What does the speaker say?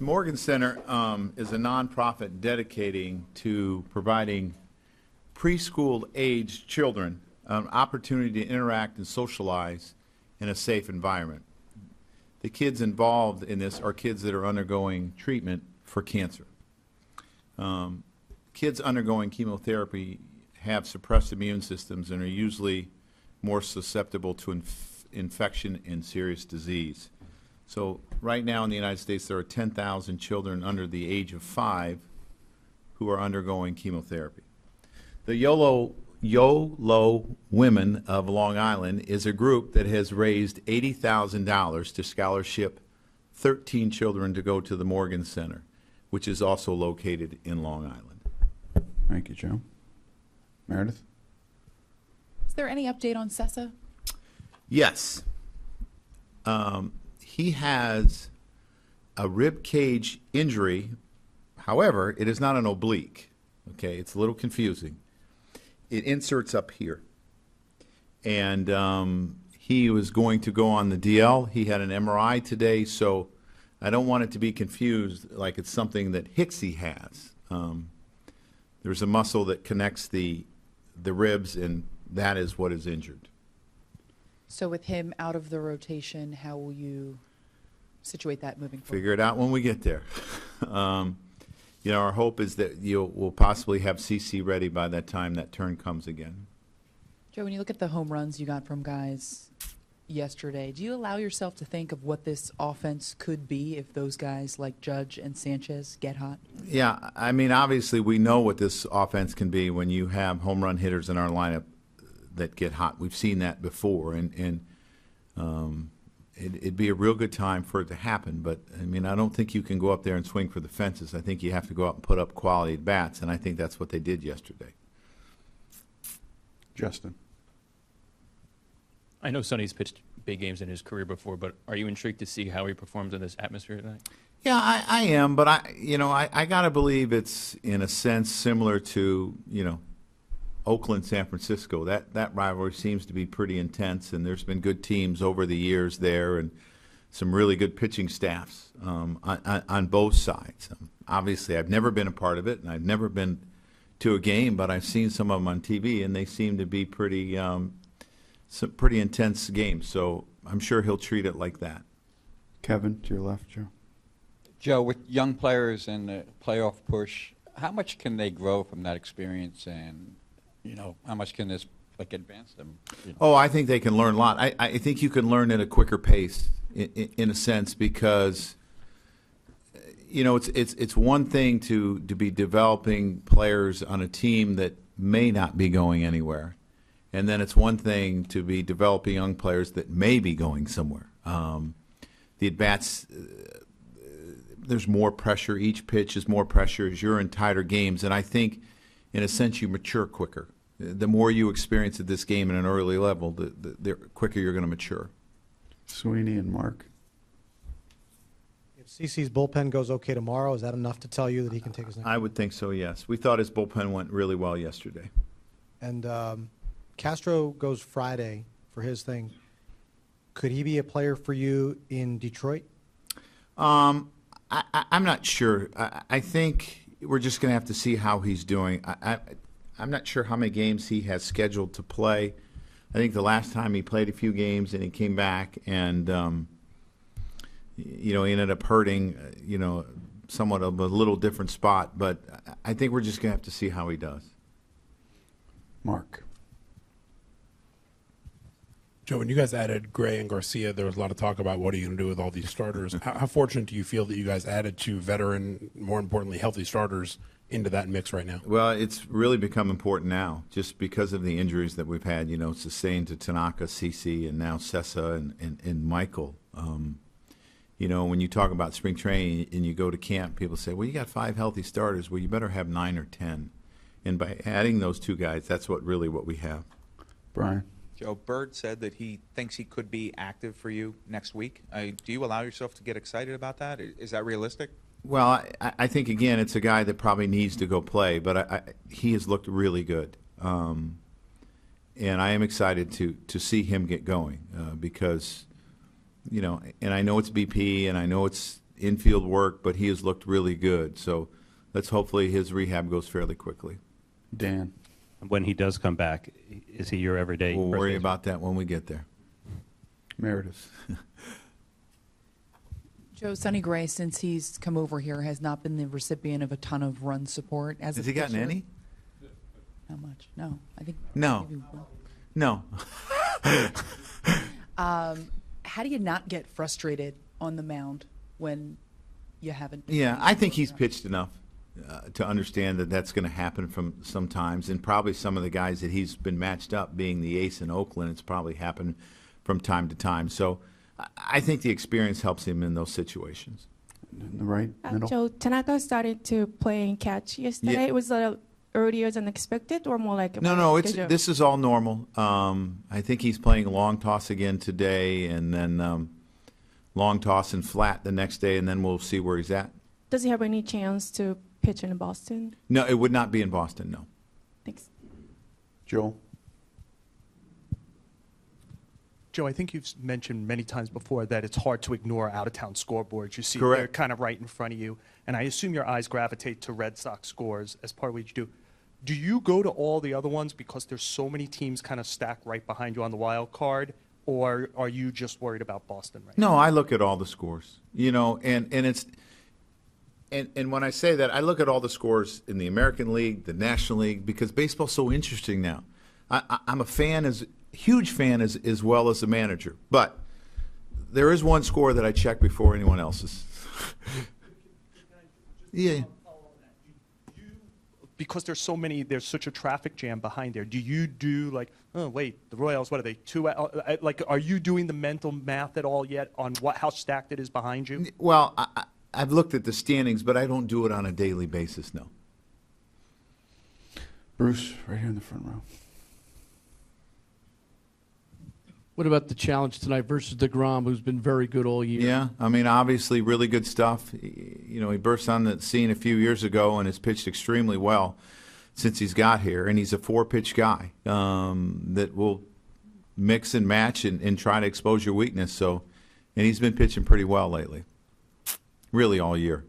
The Morgan Center is a nonprofit dedicating to providing preschool-aged children an opportunity to interact and socialize in a safe environment. The kids involved in this are kids that are undergoing treatment for cancer. Kids undergoing chemotherapy have suppressed immune systems and are usually more susceptible to infection and serious disease. So right now in the United States, there are 10,000 children under the age of 5 who are undergoing chemotherapy. The YOLO Women of Long Island is a group that has raised $80,000 to scholarship 13 children to go to the Morgan Center, which is also located in Long Island. Thank you, Joe. Meredith? Is there any update on Sessa? Yes. He has a rib cage injury. However, it is not an oblique. Okay, it's a little confusing. It inserts up here. And he was going to go on the DL. He had an MRI today, so I don't want it to be confused like it's something that Hicksy has. There's a muscle that connects the ribs, and that is what is injured. So with him out of the rotation, how will you situate that moving forward? Figure it out when we get there. You know, our hope is that we'll possibly have CC ready by that time that turn comes again. Joe, when you look at the home runs you got from guys yesterday, do you allow yourself to think of what this offense could be if those guys like Judge and Sanchez get hot? Yeah, I mean, obviously we know what this offense can be when you have home run hitters in our lineup that get hot. We've seen that before, and it'd be a real good time for it to happen. But, I mean, I don't think you can go up there and swing for the fences. I think you have to go out and put up quality bats, and I think that's what they did yesterday. Justin? I know Sonny's pitched big games in his career before, but are you intrigued to see how he performs in this atmosphere tonight? Yeah, I am, but I got to believe it's, in a sense, similar to, Oakland, San Francisco. That rivalry seems to be pretty intense, and there's been good teams over the years there and some really good pitching staffs on both sides. Obviously, I've never been a part of it, and I've never been to a game, but I've seen some of them on TV, and they seem to be pretty some pretty intense games. So I'm sure he'll treat it like that. Kevin, to your left, Joe. Joe, with young players and the playoff push, how much can they grow from that experience, and how much can this advance them? Oh, I think they can learn a lot. I think you can learn at a quicker pace, in a sense, because it's one thing to be developing players on a team that may not be going anywhere, and then it's one thing to be developing young players that may be going somewhere. The at-bats, there's more pressure. Each pitch is more pressure as you're in tighter games, and I think, in a sense, you mature quicker. The more you experience at this game at an early level, the quicker you're going to mature. Sweeney and Mark. If CC's bullpen goes okay tomorrow, is that enough to tell you that he can take his next? I would think so, yes. We thought his bullpen went really well yesterday. And Castro goes Friday for his thing. Could he be a player for you in Detroit? I'm not sure. I think we're just going to have to see how he's doing. I'm not sure how many games he has scheduled to play. I think the last time he played a few games and he came back and, he ended up hurting, somewhat of a little different spot. But I think we're just going to have to see how he does. Mark. Joe, when you guys added Gray and Garcia, there was a lot of talk about what are you going to do with all these starters. How fortunate do you feel that you guys added two veteran, more importantly, healthy starters into that mix right now? Well, it's really become important now just because of the injuries that we've had, sustained to Tanaka, CC, and now Sessa and Michael. When you talk about spring training and you go to camp, people say, well, you got 5 healthy starters. Well, you better have 9 or 10. And by adding those 2 guys, that's what we have. Brian. Joe, Bird said that he thinks he could be active for you next week. Do you allow yourself to get excited about that? Is that realistic? Well, I think, again, it's a guy that probably needs to go play, but he has looked really good. And I am excited to see him get going because, and I know it's BP and I know it's infield work, but he has looked really good. So let's hopefully his rehab goes fairly quickly. Dan. When he does come back, is he your everyday? We'll first worry baseman? about that when we get there. Meredith. Joe, Sonny Gray, since he's come over here, has not been the recipient of a ton of run support. As Has a he gotten pitcher. any? Not much. No, I think. No. maybe one. No. How do you not get frustrated on the mound when you haven't? Yeah, I think he's pitched enough to understand that that's going to happen from sometimes, and probably some of the guys that he's been matched up, being the ace in Oakland, it's probably happened from time to time. So I think the experience helps him in those situations. In the right middle. So Tanaka started to play and catch yesterday. Yeah. It was a little earlier than expected, or more like a No, it's schedule? this is all normal. I think he's playing long toss again today, and then long toss and flat the next day, and then we'll see where he's at. Does he have any chance to pitch in Boston? No, it would not be in Boston, no. Thanks. Joel. Joe, I think you've mentioned many times before that it's hard to ignore out-of-town scoreboards. You see Correct. they're kind of right in front of you, and I assume your eyes gravitate to Red Sox scores as part of what you do. Do you go to all the other ones because there's so many teams kind of stacked right behind you on the wild card, or are you just worried about Boston right now? No, I look at all the scores, and it's and when I say that, I look at all the scores in the American League, the National League, because baseball's so interesting now. I'm a fan, huge fan as well as a manager, but there is one score that I check before anyone else's. Yeah. Because there's so many, there's such a traffic jam behind there. Do you do like, oh wait, the Royals, what are they, like, are you doing the mental math at all yet on how stacked it is behind you? Well, I've looked at the standings, but I don't do it on a daily basis, no. Bruce, right here in the front row. What about the challenge tonight versus DeGrom, who's been very good all year? Yeah, I mean, obviously, really good stuff. He burst on the scene a few years ago and has pitched extremely well since he's got here. And he's a four-pitch guy that will mix and match and try to expose your weakness. So, and he's been pitching pretty well lately, really all year.